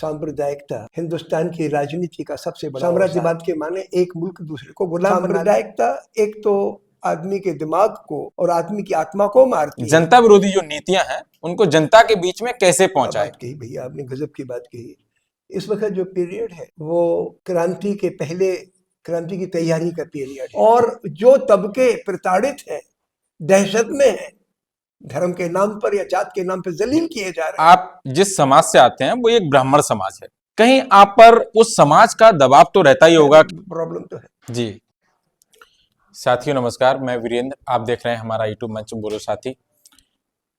सांप्रदायिकता हिंदुस्तान की राजनीति का सबसे बड़ा साम्राज्यवाद के माने एक मुल्क दूसरे को गुलाम। सांप्रदायिकता एक तो आदमी के दिमाग को और आदमी की आत्मा को मारती है। जनता विरोधी जो नीतियां हैं उनको जनता के बीच में कैसे पहुंचाए। बात कही भैया आपने, गजब की बात कही। इस वक्त जो पीरियड है वो क्रांति के पहले, क्रांति की तैयारी का पीरियड है और जो तबके प्रताड़ित है, दहशत में है, धर्म के नाम पर या जात के नाम पर जलील किए जा रहे हैं। आप जिस समाज से आते हैं वो एक ब्राह्मण समाज है, कहीं आप पर उस समाज का दबाव तो रहता ही होगा। प्रॉब्लम तो है जी। साथियों नमस्कार, मैं वीरेंद्र, आप देख रहे हैं हमारा यूट्यूब मंच बोलो साथी।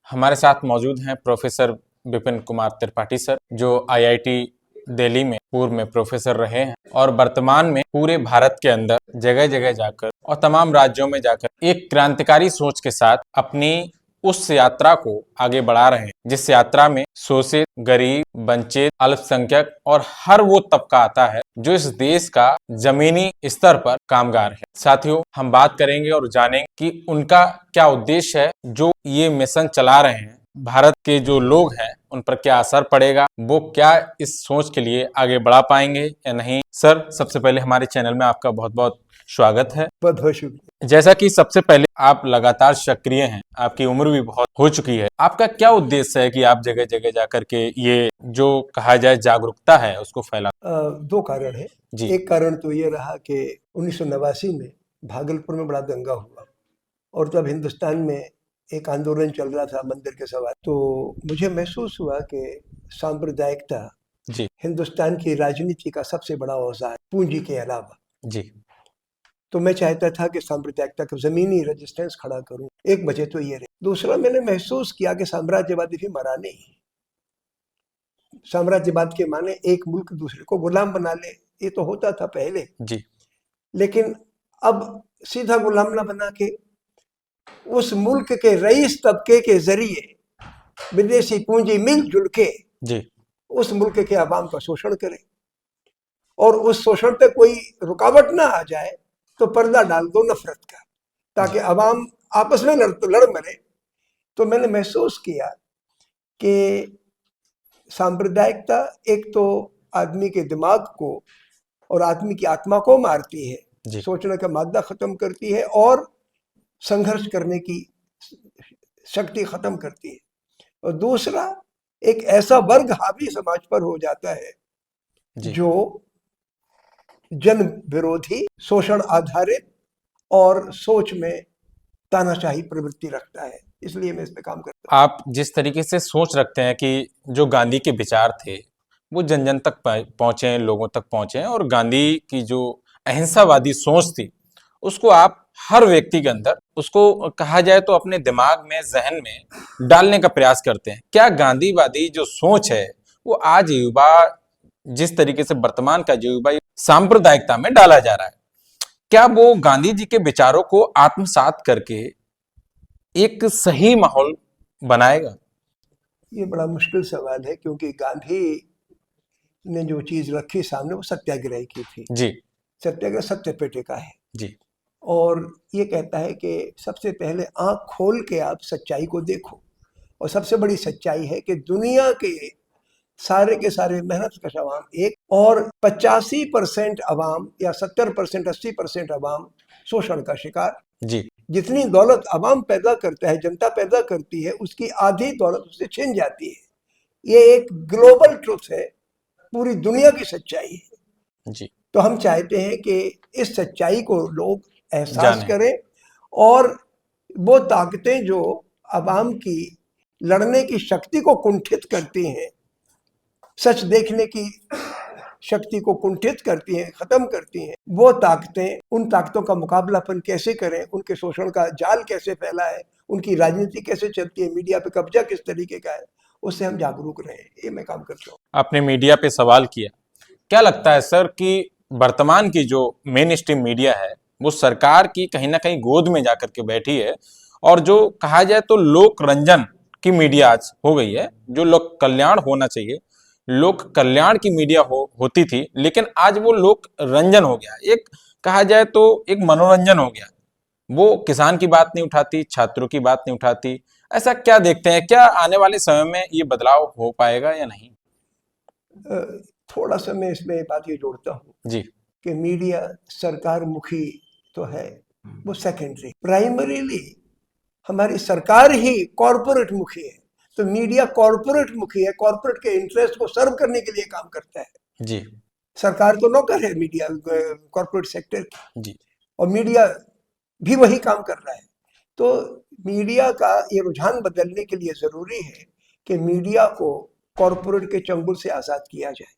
हमारे साथ मौजूद हैं प्रोफेसर विपिन कुमार त्रिपाठी सर, जो IIT दिल्ली में पूर्व में प्रोफेसर रहे हैं और वर्तमान में पूरे भारत के अंदर जगह जगह जाकर और तमाम राज्यों में जाकर एक क्रांतिकारी सोच के साथ अपनी उस यात्रा को आगे बढ़ा रहे हैं जिस यात्रा में शोषित, गरीब, वंचित, अल्पसंख्यक और हर वो तबका आता है जो इस देश का जमीनी स्तर पर कामगार है। साथियों, हम बात करेंगे और जानेंगे कि उनका क्या उद्देश्य है, जो ये मिशन चला रहे हैं, भारत के जो लोग हैं उन पर क्या असर पड़ेगा, वो क्या इस सोच के लिए आगे बढ़ा पाएंगे या नहीं। सर, सबसे पहले हमारे चैनल में आपका बहुत बहुत स्वागत है। बहुत बहुत शुक्रिया। जैसा कि सबसे पहले आप लगातार सक्रिय हैं, आपकी उम्र भी बहुत हो चुकी है, आपका क्या उद्देश्य है कि आप जगह जगह जाकर के ये जो कहा जाए जागरूकता है उसको फैला। दो कारण है जी। एक कारण तो ये रहा कि 1989 में भागलपुर में बड़ा दंगा हुआ और तब हिंदुस्तान में एक आंदोलन चल रहा था मंदिर के सवाल, तो मुझे महसूस हुआ कि सांप्रदायिकता जी हिंदुस्तान की राजनीति का सबसे बड़ा औजार, पूंजी के अलावा जी। तो मैं चाहता था कि सांप्रदायिकता का जमीनी रेजिस्टेंस खड़ा करूं। एक वजह तो ये रही। दूसरा, मैंने महसूस किया कि साम्राज्यवादी भी मरा नहीं। साम्राज्यवाद के माने एक मुल्क दूसरे को गुलाम बना ले, ये तो होता था पहले जी, लेकिन अब सीधा गुलाम ना बना के उस मुल्क के रईस तबके के जरिए विदेशी पूंजी मिलजुल के जी, उस मुल्क के अवाम का शोषण करे और उस शोषण पे कोई रुकावट ना आ जाए तो पर्दा डाल दो नफरत का, ताकि अवाम आपस में लड़ मरे। तो मैंने महसूस किया कि सांप्रदायिकता एक तो आदमी के दिमाग को और आदमी की आत्मा को मारती है, सोचने का मादा खत्म करती है और संघर्ष करने की शक्ति खत्म करती है। और दूसरा, एक ऐसा वर्ग हावी समाज पर हो जाता है जो जन विरोधी, शोषण आधारित और सोच में तानाशाही प्रवृत्ति रखता है। इसलिए मैं इस पे काम करता हूं। आप जिस तरीके से सोच रखते हैं कि जो गांधी के विचार थे वो जन जन तक पहुंचे, लोगों तक पहुंचे, और गांधी की जो अहिंसावादी सोच थी उसको आप हर व्यक्ति के अंदर, उसको कहा जाए तो अपने दिमाग में, जहन में डालने का प्रयास करते हैं। क्या गांधीवादी जो सोच है वो आज युवा, जिस तरीके से वर्तमान का जो युवा सांप्रदायिकता में डाला जा रहा है, क्या वो गांधी जी के विचारों को आत्मसात करके एक सही माहौल बनाएगा? ये बड़ा मुश्किल सवाल है, क्योंकि गांधी ने जो चीज रखी सामने वो सत्याग्रह की थी जी। सत्याग्रह सत्य पे टिका है जी। और ये कहता है कि सबसे पहले आंख खोल के आप सच्चाई को देखो। और सबसे बड़ी सच्चाई है कि दुनिया के सारे मेहनतकश अवाम एक, और 85% अवाम या 70% 80% अवाम शोषण का शिकार। जी। जितनी दौलत अवाम पैदा करता है, जनता पैदा करती है, उसकी आधी दौलत उससे छिन जाती है। ये एक ग्लोबल ट्रुथ है, पूरी दुनिया की सच्चाई है जी। तो हम चाहते हैं कि इस सच्चाई को लोग एहसास करें और वो ताकतें जो अवाम की लड़ने की शक्ति को कुंठित करती हैं, सच देखने की शक्ति को कुंठित करती हैं, खत्म करती हैं, वो ताकतें, उन ताकतों का मुकाबला अपन कैसे करें, उनके शोषण का जाल कैसे फैला है, उनकी राजनीति कैसे चलती है, मीडिया पे कब्जा किस तरीके का है, उससे हम जागरूक रहें। ये मैं काम करता हूँ। आपने मीडिया पे सवाल किया, क्या लगता है सर कि वर्तमान की जो मेन स्ट्रीम मीडिया है वो सरकार की कहीं ना कहीं गोद में जाकर के बैठी है, और जो कहा जाए तो लोक रंजन की मीडिया आज हो गई है, जो लोक कल्याण होना चाहिए, लोक कल्याण की मीडिया होती थी, लेकिन आज वो लोक रंजन हो गया, एक कहा जाए तो एक मनोरंजन हो गया। वो किसान की बात नहीं उठाती, छात्रों की बात नहीं उठाती। ऐसा क्या देखते हैं, क्या आने वाले समय में ये बदलाव हो पाएगा या नहीं? थोड़ा सा मैं इसमें बात ये जोड़ता हूँ जी कि मीडिया सरकार मुखी तो है, वो सेकेंडरी। प्राइमरीली हमारी सरकार ही कॉरपोरेट मुखी है, तो मीडिया कॉरपोरेट मुखी है, कॉरपोरेट के इंटरेस्ट को सर्व करने के लिए काम करता है। जी सरकार तो नौकर है मीडिया कॉरपोरेट सेक्टर की, जी और मीडिया भी वही काम कर रहा है। तो मीडिया का ये रुझान बदलने के लिए जरूरी है कि मीडिया को कॉरपोरेट के चंगुल से आजाद किया जाए।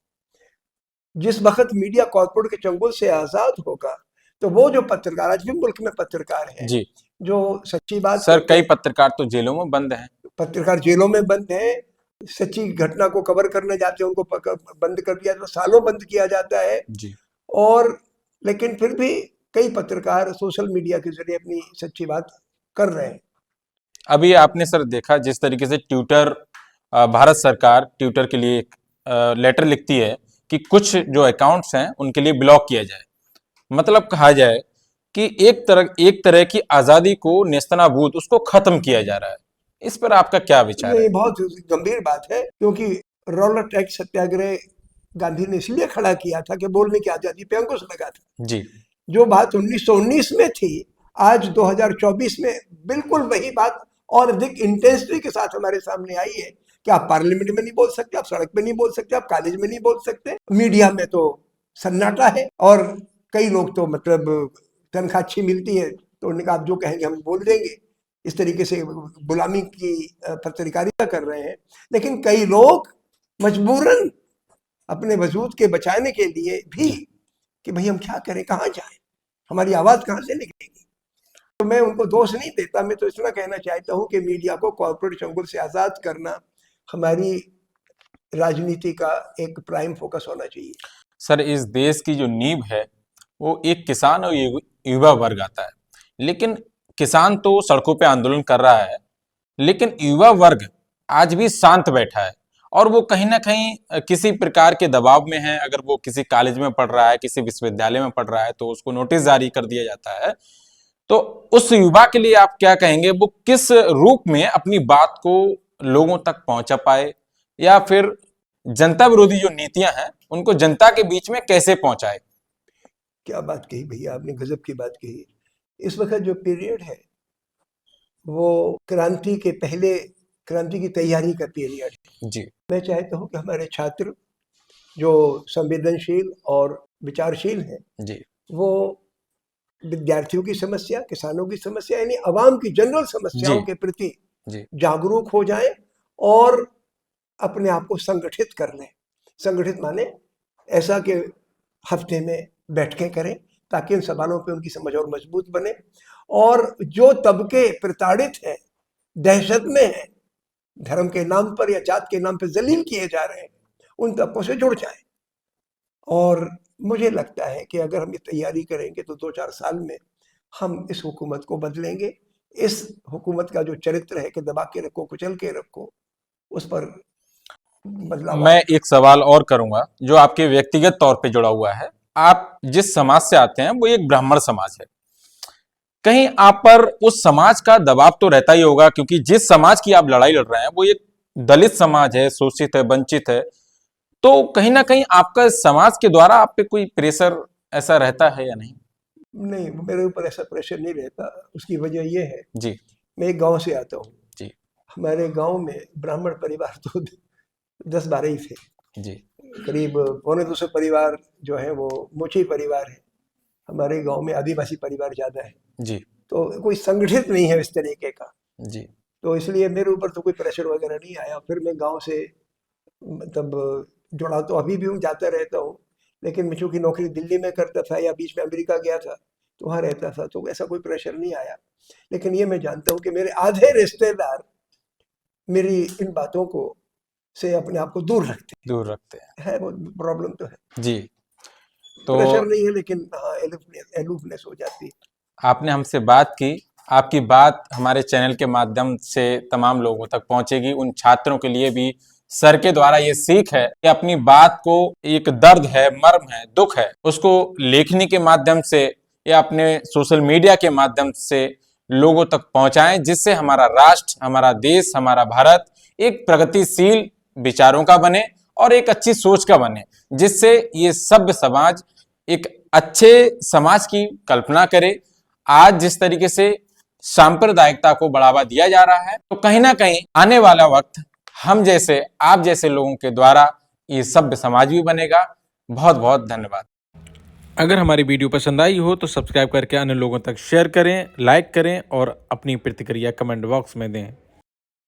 जिस वक्त मीडिया कॉरपोरेट के चंगुल से आजाद होगा, तो वो जो पत्रकार, आज भी मुल्क में पत्रकार हैं जी जो सच्ची बात सर, करते कई हैं, पत्रकार तो जेलों में बंद हैं। पत्रकार जेलों में बंद हैं, सच्ची घटना को कवर करने जाते हैं उनको बंद कर दिया जाता है, सालों बंद किया जाता है। जी और लेकिन फिर भी कई पत्रकार सोशल मीडिया के जरिए अपनी सच्ची बात कर रहे हैं। अभी आपने सर देखा जिस तरीके से ट्विटर, भारत सरकार ट्विटर के लिए एक लेटर लिखती है कि कुछ जो अकाउंट्स हैं उनके लिए ब्लॉक किया जाए। मतलब कहा जाए कि एक तरह की आजादी को नेस्तनाबूद उसको खत्म किया जा रहा है। इस पर आपका क्या विचार है? ये बहुत गंभीर बात है, क्योंकि रॉलेट टैक्स सत्याग्रह गांधी ने इसलिए खड़ा किया था कि बोलने की आजादी पे अंकुश लगा था। जी जो बात 1919 में थी, आज 2024 में बिल्कुल वही बात और अधिक इंटेंसिटी के साथ हमारे सामने आई है कि आप पार्लियामेंट में नहीं बोल सकते, आप सड़क पे नहीं बोल सकते, आप कॉलेज में नहीं बोल सकते, मीडिया में तो सन्नाटा है। और कई लोग तो मतलब तनख्वाह अच्छी मिलती है तो उन्होंने कहा आप जो कहेंगे हम बोल देंगे, इस तरीके से गुलामी की पत्रकारिता कर रहे हैं। लेकिन कई लोग मजबूरन अपने वजूद के बचाने के लिए भी कि भाई हम क्या करें, कहाँ जाएं, हमारी आवाज कहाँ से निकलेगी। तो मैं उनको दोष नहीं देता, मैं तो इतना कहना चाहता हूँ कि मीडिया को कॉर्पोरेट चंगुल से आजाद करना हमारी राजनीति का एक प्राइम फोकस होना चाहिए। सर, इस देश की जो नींव है वो एक किसान और युवा वर्ग आता है। लेकिन किसान तो सड़कों पे आंदोलन कर रहा है, लेकिन युवा वर्ग आज भी शांत बैठा है और वो कहीं ना कहीं किसी प्रकार के दबाव में है। अगर वो किसी कॉलेज में पढ़ रहा है, किसी विश्वविद्यालय में पढ़ रहा है, तो उसको नोटिस जारी कर दिया जाता है। तो उस युवा के लिए आप क्या कहेंगे? वो किस रूप में अपनी बात को लोगों तक पहुंचा पाए, या फिर जनता विरोधी जो नीतियां हैं उनको जनता के बीच में कैसे पहुंचाए? क्या बात कही भैया, आपने गजब की बात कही। इस वक्त जो पीरियड है वो क्रांति के पहले, क्रांति की तैयारी का पीरियड है। जी मैं चाहता हूँ कि हमारे छात्र जो संवेदनशील और विचारशील हैं, जी वो विद्यार्थियों की समस्या, किसानों की समस्या, यानी आवाम की जनरल समस्याओं जी के प्रति जी जागरूक हो जाएं और अपने आप को संगठित कर लें। संगठित माने ऐसा कि हफ्ते में बैठकें करें ताकि इन सवालों पे उनकी समझ और मजबूत बने। और जो तबके प्रताड़ित हैं, दहशत में हैं, धर्म के नाम पर या जात के नाम पर जलील किए जा रहे हैं, उन तबकों से जुड़ जाएं। और मुझे लगता है कि अगर हम ये तैयारी करेंगे तो 2-4 साल में हम इस हुकूमत को बदलेंगे। इस हुकूमत का जो चरित्र है कि दबा के रखो, कुचल के रखो, उस पर बदलाव मैं एक सवाल और करूंगा जो आपके व्यक्तिगत तौर पे जुड़ा हुआ है। आप जिस समाज से आते हैं वो एक ब्राह्मण समाज है। कहीं आप पर उस समाज का दबाव तो रहता ही होगा, क्योंकि जिस समाज की आप लड़ाई लड़ रहे हैं वो एक दलित समाज है, शोषित है, वंचित है। तो कहीं ना कहीं आपका समाज के द्वारा आप पे कोई प्रेशर ऐसा रहता है या नहीं? नहीं, मेरे ऊपर ऐसा प्रेशर नहीं रहता। उसकी वजह यह है, जी मैं एक गांव से आता हूँ। जी हमारे गांव में ब्राह्मण परिवार तो 10-12 ही थे। जी करीब 250 परिवार जो है वो मोची परिवार है। हमारे गांव में आदिवासी परिवार ज़्यादा है, जी तो कोई संगठित नहीं है इस तरीके का। जी तो इसलिए मेरे ऊपर तो कोई प्रेशर वगैरह नहीं आया। फिर मैं गांव से मतलब जुड़ा तो अभी भी हूँ, जाता रहता हूँ। लेकिन मैं चूंकि नौकरी दिल्ली में करता था या बीच में अमेरिका गया था तो वहाँ रहता था, तो ऐसा कोई प्रेशर नहीं आया। लेकिन ये मैं जानता हूँ कि मेरे आधे रिश्तेदार मेरी इन बातों को से अपने आप को दूर रखते दूर रखते हैं। हैं। वो प्रॉब्लम तो है, जी तो प्रेशर नहीं है, लेकिन हाँ एलूफनेस हो जाती है। आपने हमसे बात की, आपकी बात हमारे चैनल के माध्यम से तमाम लोगों तक पहुंचेगी। उन छात्रों के लिए भी सर के द्वारा ये सीख है कि अपनी बात को, एक दर्द है, मर्म है, दुख है, उसको लेखनी के माध्यम से या अपने सोशल मीडिया के माध्यम से लोगों तक पहुंचाएं, जिससे हमारा राष्ट्र, हमारा देश, हमारा भारत एक प्रगतिशील विचारों का बने और एक अच्छी सोच का बने, जिससे ये सभ्य समाज एक अच्छे समाज की कल्पना करे। आज जिस तरीके से सांप्रदायिकता को बढ़ावा दिया जा रहा है, तो कहीं ना कहीं आने वाला वक्त हम जैसे, आप जैसे लोगों के द्वारा ये सभ्य समाज भी बनेगा। बहुत बहुत धन्यवाद। अगर हमारी वीडियो पसंद आई हो तो सब्सक्राइब करके अन्य लोगों तक शेयर करें, लाइक करें और अपनी प्रतिक्रिया कमेंट बॉक्स में दें।